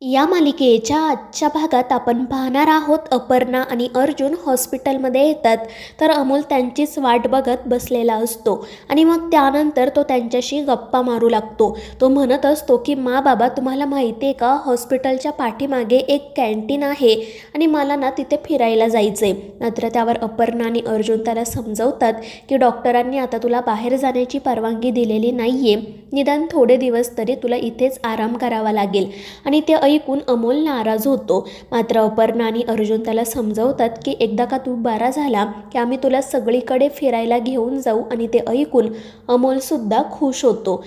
या मालिकेच्या आजच्या भागात आपण पाहणार आहोत, अपर्णा आणि अर्जुन हॉस्पिटलमध्ये येतात. तर अमोल त्यांचीच वाट बघत बसलेला असतो आणि मग त्यानंतर तो त्यांच्याशी गप्पा मारू लागतो. तो म्हणत असतो की बाबा, तुम्हाला माहिती आहे का, हॉस्पिटलच्या पाठीमागे एक कॅन्टीन आहे आणि मला ना तिथे फिरायला जायचं आहे. मात्र त्यावर अपर्णा आणि अर्जुन त्याला समजवतात की डॉक्टरांनी आता तुला बाहेर जाण्याची परवानगी दिलेली नाही आहे, निदान थोडे दिवस तरी तुला इथेच आराम करावा लागेल. आणि ते ऐकून अमोल नाराज होतो. मात्र अपर्णा आणि अर्जुन त्याला समजवतात की एकदा का तू बरा झाला की आम्ही तुला सगळीकडे फिरायला घेऊन जाऊ. आणि ते ऐकून अमोलसुद्धा खुश होतो.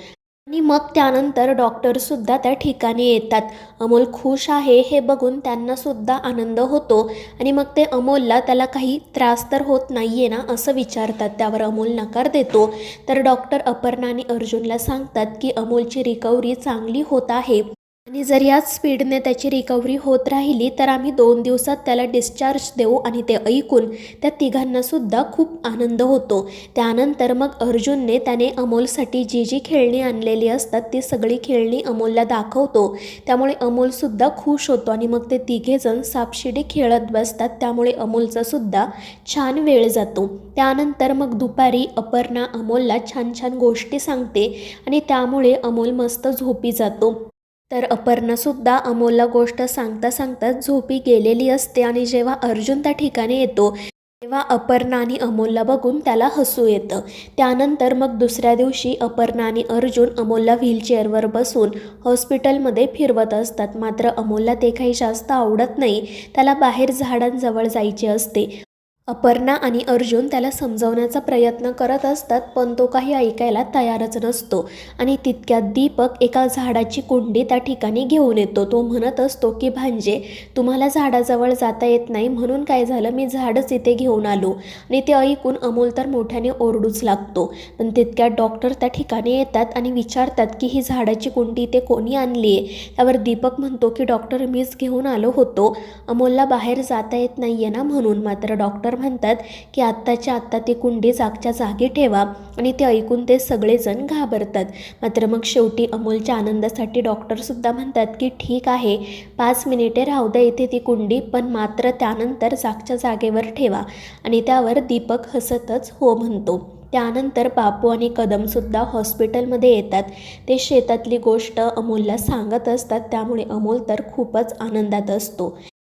आणि मग त्यानंतर डॉक्टरसुद्धा त्या ठिकाणी येतात. अमोल खुश आहे हे बघून त्यांनासुद्धा आनंद होतो आणि मग ते अमोलला त्याला काही त्रास तर होत नाही आहे ना असं विचारतात. त्यावर अमोल नकार देतो. तर डॉक्टर अपर्णा आणि अर्जुनला सांगतात की अमोलची रिकव्हरी चांगली होत आहे आणि जर याच स्पीडने त्याची रिकव्हरी होत राहिली तर आम्ही 2 दिवसात त्याला डिस्चार्ज देऊ. आणि ते ऐकून त्या तिघांनासुद्धा खूप आनंद होतो. त्यानंतर मग अर्जुनने त्याने अमोलसाठी जी जी खेळणी आणलेली असतात ती सगळी खेळणी अमोलला दाखवतो. त्यामुळे अमोलसुद्धा खुश होतो आणि मग ते तिघेजण सापशिडी खेळत बसतात. त्यामुळे अमोलचासुद्धा छान वेळ जातो. त्यानंतर मग दुपारी अपर्णा अमोलला छान छान गोष्टी सांगते आणि त्यामुळे अमोल मस्त झोपी जातो. तर अपर्णासुद्धा अमोलला गोष्ट सांगता सांगता झोपी गेलेली असते आणि जेव्हा अर्जुन त्या ठिकाणी येतो तेव्हा अपर्णा आणि अमोलला बघून त्याला हसू येतं. त्यानंतर मग दुसऱ्या दिवशी अपर्णा आणि अर्जुन अमोलला व्हीलचेअरवर बसून हॉस्पिटलमध्ये फिरवत असतात. मात्र अमोलला ते काही जास्त आवडत नाही. त्याला बाहेर झाडांजवळ जायचे असते. अपर्णा आणि अर्जुन त्याला समजवण्याचा प्रयत्न करत असतात पण तो काही ऐकायला तयारच नसतो. आणि तितक्यात दीपक एका झाडाची कुंडी त्या ठिकाणी घेऊन येतो. तो म्हणत असतो की भांजे, तुम्हाला झाडाजवळ जाता येत नाही म्हणून काय झालं, मी झाडच इथे घेऊन आलो. आणि ते ऐकून अमोल तर मोठ्याने ओरडूच लागतो. पण तितक्यात डॉक्टर त्या ठिकाणी येतात आणि विचारतात की ही झाडाची कुंडी इथे कोणी आणली आहे. त्यावर दीपक म्हणतो की डॉक्टर, मीच घेऊन आलो होतो, अमोलला बाहेर जाता येत नाही आहे ना म्हणून. मात्र डॉक्टर म्हणतात की आत्ताच्या आत्ता ती कुंडी जागच्या जागी ठेवा. आणि ते ऐकून ते सगळेजण घाबरतात. मात्र मग शेवटी अमोलच्या आनंदासाठी डॉक्टरसुद्धा म्हणतात की ठीक आहे, 5 मिनिटे राहू द्या इथे ती कुंडी, पण मात्र त्यानंतर जागच्या जागेवर ठेवा. आणि त्यावर दीपक हसतच हो म्हणतो. त्यानंतर बापू आणि कदमसुद्धा हॉस्पिटलमध्ये येतात. ते शेतातली गोष्ट अमोलला सांगत असतात. त्यामुळे अमोल तर खूपच आनंदात असतो.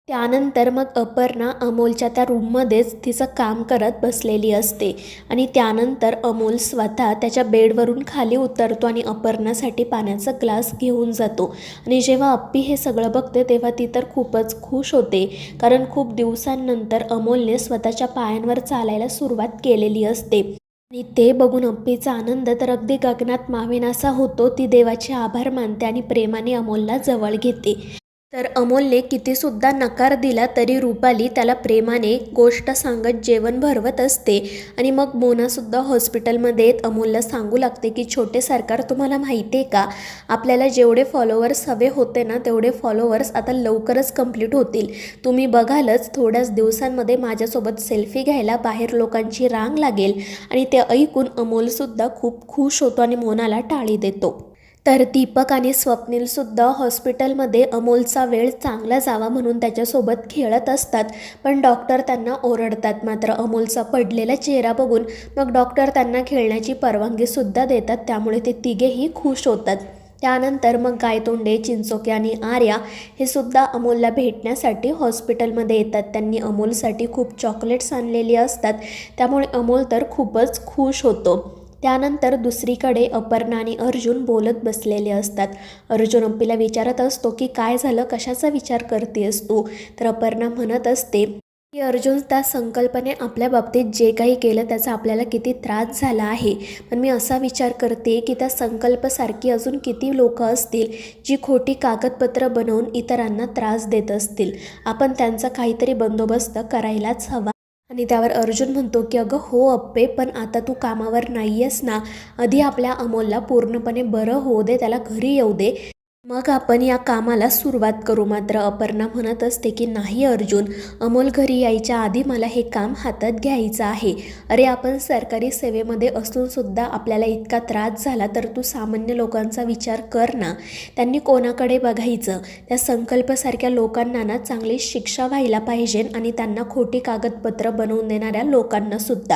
त्यानंतर मग अपर्णा अमोलच्या त्या रूममध्येच तिचं काम करत बसलेली असते. आणि त्यानंतर अमोल स्वतः त्याच्या बेडवरून खाली उतरतो आणि अपर्णासाठी पाण्याचा ग्लास घेऊन जातो. आणि जेव्हा अप्पी हे सगळं बघते तेव्हा ती तर खूपच खुश होते, कारण खूप दिवसांनंतर अमोलने स्वतःच्या पायांवर चालायला सुरुवात केलेली असते. आणि ते बघून अप्पीचा आनंद तर अगदी गगनात मावेनासा होतो. ती देवाचे आभार मानते आणि प्रेमाने अमोलला जवळ घेते. तर अमोलने कितीसुद्धा नकार दिला तरी रुपाली त्याला प्रेमाने गोष्ट सांगत जेवण भरवत असते. आणि मग मोनासुद्धा हॉस्पिटलमध्ये येत अमोलला सांगू लागते की छोटे सरकार, तुम्हाला माहिती आहे का, आपल्याला जेवढे फॉलोअर्स हवे होते ना तेवढे फॉलोअर्स आता लवकरच कंप्लीट होतील. तुम्ही बघालच, थोड्याच दिवसांमध्ये माझ्यासोबत सेल्फी घ्यायला बाहेर लोकांची रांग लागेल. आणि ते ऐकून अमोलसुद्धा खूप खुश होतो आणि मोनाला टाळी देतो. तर दीपक आणि स्वप्नीलसुद्धा हॉस्पिटलमध्ये अमोलचा वेळ चांगला जावा म्हणून त्याच्यासोबत खेळत असतात. पण डॉक्टर त्यांना ओरडतात. मात्र अमोलचा पडलेला चेहरा बघून मग डॉक्टर त्यांना खेळण्याची परवानगीसुद्धा देतात. त्यामुळे ते तिघेही खुश होतात. त्यानंतर मग गायतोंडे, चिंचोके आणि आर्या हे सुद्धा अमोलला भेटण्यासाठी हॉस्पिटलमध्ये येतात. त्यांनी अमोलसाठी खूप चॉकलेट्स आणलेली असतात. त्यामुळे अमोल तर खूपच खुश होतो. त्यानंतर दुसरीकडे अपर्णा आणि अर्जुन बोलत बसलेले असतात. अर्जुन अप्पीला विचारत असतो की काय झालं, कशाचा विचार करतेस तू. तर अपर्णा म्हणत असते की अर्जुन, त्या संकल्पने आपल्या बाबतीत जे काही केलं त्याचा आपल्याला किती त्रास झाला आहे, पण मी असा विचार करते की त्या संकल्पसारखी अजून किती लोक असतील जी खोटी कागदपत्र बनवून इतरांना त्रास देत असतील. आपण त्यांचा काहीतरी बंदोबस्त करायलाच हवा. आणि त्यावर अर्जुन म्हणतो की अगं हो अप्पे, पण आता तू कामावर नाही आहेस ना, आधी आपल्या अमोलला पूर्णपणे बरं होऊ दे, त्याला घरी येऊ दे, मग आपण या कामाला सुरुवात करू. मात्र अपर्णा म्हणत असते की नाही अर्जुन, अमोल घरी यायच्या आधी मला हे काम हातात घ्यायचं आहे. अरे आपण सरकारी सेवेमध्ये असूनसुद्धा आपल्याला इतका त्रास झाला तर तू सामान्य लोकांचा विचार कर ना. त्यांनी कोणाकडे बघायचं? त्या संकल्पसारख्या लोकांना ना चांगली शिक्षा व्हायला पाहिजे आणि त्यांना खोटी कागदपत्र बनवून देणाऱ्या लोकांनासुद्धा.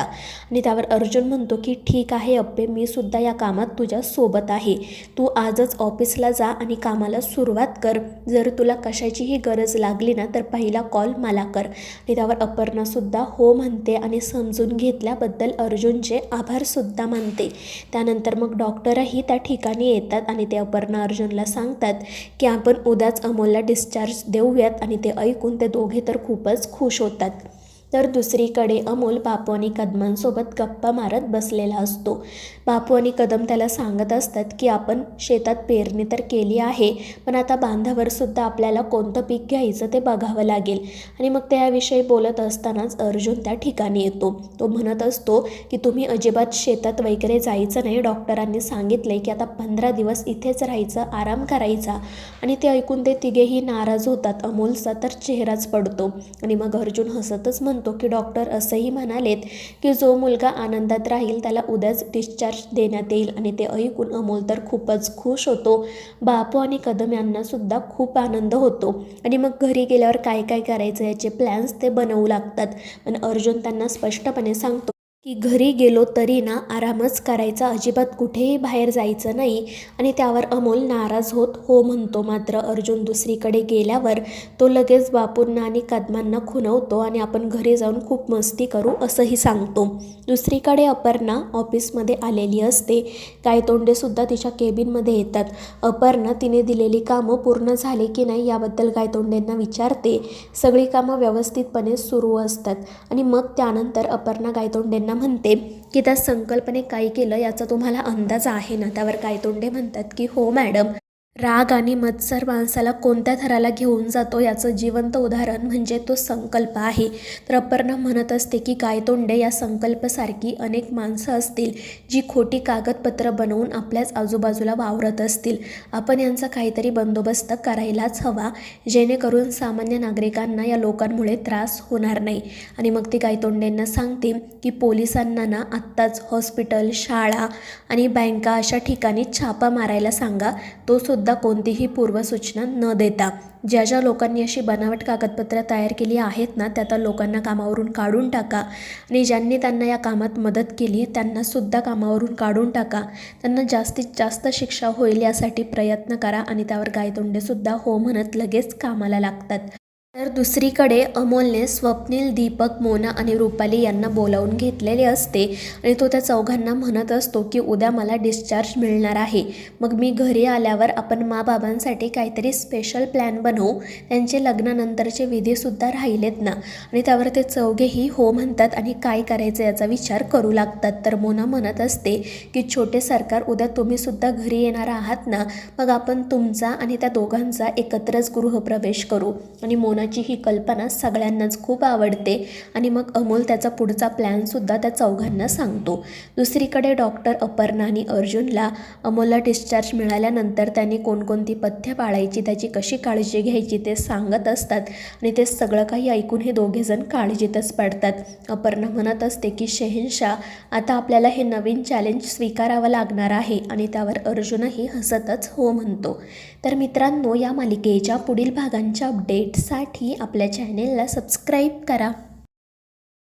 आणि त्यावर अर्जुन म्हणतो की ठीक आहे अप्पे, मी सुद्धा या कामात तुझ्या सोबत आहे. तू आजच ऑफिसला जा आणि कामाला सुरुवात कर. जर तुला कशाचीही गरज लागली ना तर पहिला कॉल मला कर. आणि त्यावर अपर्णासुद्धा हो म्हणते आणि समजून घेतल्याबद्दल अर्जुनचे आभारसुद्धा मानते. त्यानंतर मग डॉक्टरही त्या ठिकाणी येतात आणि ते अपर्णा अर्जुनला सांगतात की आपण उद्याच अमोलला डिस्चार्ज देऊयात. आणि ते ऐकून ते दोघे तर खूपच खुश होतात. तर दुसरीकडे अमोल बापू आणि कदमांसोबत गप्पा मारत बसलेला असतो. बापू आणि कदम त्याला सांगत असतात की आपण शेतात पेरणी तर केली आहे, पण आता बांधावर सुद्धा आपल्याला कोणतं पीक घ्यायचं ते बघावं लागेल. आणि मग त्याविषयी बोलत असतानाच अर्जुन त्या ठिकाणी येतो. तो म्हणत असतो की तुम्ही अजिबात शेतात वगैरे जायचं नाही. डॉक्टरांनी सांगितले की आता 15 दिवस इथेच राहायचं, आराम करायचा. आणि ते ऐकून ते तिघेही नाराज होतात. अमोलचा तर चेहराच पडतो. आणि मग अर्जुन हसतच म्हणतो की डॉक्टर असंही म्हणालेत की जो मुलगा आनंदात राहील त्याला उद्याच डिस्चार्ज देण्यात येईल. आणि ते ऐकून अमोल तर खूपच खुश होतो. बापू आणि कदम यांना सुद्धा खूप आनंद होतो. आणि मग घरी गेल्यावर काय काय करायचं याचे प्लॅन्स ते बनवू लागतात. पण अर्जुन त्यांना स्पष्टपणे सांगतो की घरी गेलो तरी ना आरामच करायचा, अजिबात कुठेही बाहेर जायचं नाही. आणि त्यावर अमोल नाराज होत हो म्हणतो. मात्र अर्जुन दुसरीकडे गेल्यावर तो लगेच बापूंना आणि कदमांना खुणवतो आणि आपण घरी जाऊन खूप मस्ती करू असंही सांगतो. दुसरीकडे अपर्णा ऑफिसमध्ये आलेली असते. गायतोंडेसुद्धा तिच्या केबिनमध्ये येतात. अपर्णा तिने दिलेली कामं पूर्ण झाली की नाही याबद्दल गायतोंडेंना विचारते. सगळी कामं व्यवस्थितपणे सुरू असतात. आणि मग त्यानंतर अपर्णा गायतोंडेंना म्हणते की त्या संकल्पने काय केलं याचा तुम्हाला अंदाज आहे ना. त्यावर गायतोंडे म्हणतात की हो मॅडम, राग आणि मत्सर माणसाला कोणत्या थराला घेऊन जातो याचं जिवंत उदाहरण म्हणजे तो संकल्प आहे. तर अपर्णा म्हणत असते की गायतोंडे, या संकल्पसारखी अनेक माणसं असतील जी खोटी कागदपत्र बनवून आपल्याच आजूबाजूला वावरत असतील. आपण यांचा काहीतरी बंदोबस्त करायलाच हवा, जेणेकरून सामान्य नागरिकांना या लोकांमुळे त्रास होणार नाही. आणि मग ती गायतोंडेंना सांगते की पोलिसांना ना आत्ताच हॉस्पिटल, शाळा आणि बँका अशा ठिकाणी छापा मारायला सांगा. तो सुद्धा कोणतीही पूर्वसूचना न देता. ज्या ज्या लोकांनी अशी बनावट कागदपत्र तयार केली आहेत ना त्या लोकांना कामावरून काढून टाका. आणि ज्यांनी त्यांना या कामात मदत केली त्यांनासुद्धा कामावरून काढून टाका. त्यांना जास्तीत जास्त शिक्षा होईल यासाठी प्रयत्न करा. आणि त्यावर गायतोंडेसुद्धा हो म्हणत लगेच कामाला लागतात. तर दुसरीकडे अमोलने स्वप्नील, दीपक, मोना आणि रुपाली यांना बोलावून घेतलेले असते. आणि तो त्या चौघांना म्हणत असतो की उद्या मला डिस्चार्ज मिळणार आहे. मग मी घरी आल्यावर आपण माबाबांसाठी काहीतरी स्पेशल प्लॅन बनवू. त्यांचे लग्नानंतरचे विधीसुद्धा राहिलेत ना. आणि त्यावर ते चौघेही हो म्हणतात आणि काय करायचं याचा विचार करू लागतात. तर मोना म्हणत असते की छोटे सरकार, उद्या तुम्हीसुद्धा घरी येणार आहात ना, मग आपण तुमचा आणि त्या दोघांचा एकत्रच गृहप्रवेश करू. आणि मोनाची ही कल्पना सगळ्यांनाच खूप आवडते. आणि मग अमोल त्याचा पुढचा प्लॅनसुद्धा त्या चौघांना सांगतो. दुसरीकडे डॉक्टर अपर्णा आणि अर्जुनला अमोलला डिस्चार्ज मिळाल्यानंतर त्यांनी कोणकोणती पथ्य पाळायची, त्याची कशी काळजी घ्यायची ते सांगत असतात. आणि ते सगळं काही ऐकून हे दोघेजण काळजीतच पडतात. अपर्णा म्हणत असते की शहेनशाह, आता आपल्याला हे नवीन चॅलेंज स्वीकारावं लागणार आहे. आणि त्यावर अर्जुनही हसतच हो म्हणतो. तर मित्रांनो, या मालिकेच्या पुढील भागांच्या अपडेटसाठी आपल्या चॅनेलला सबस्क्राईब करा.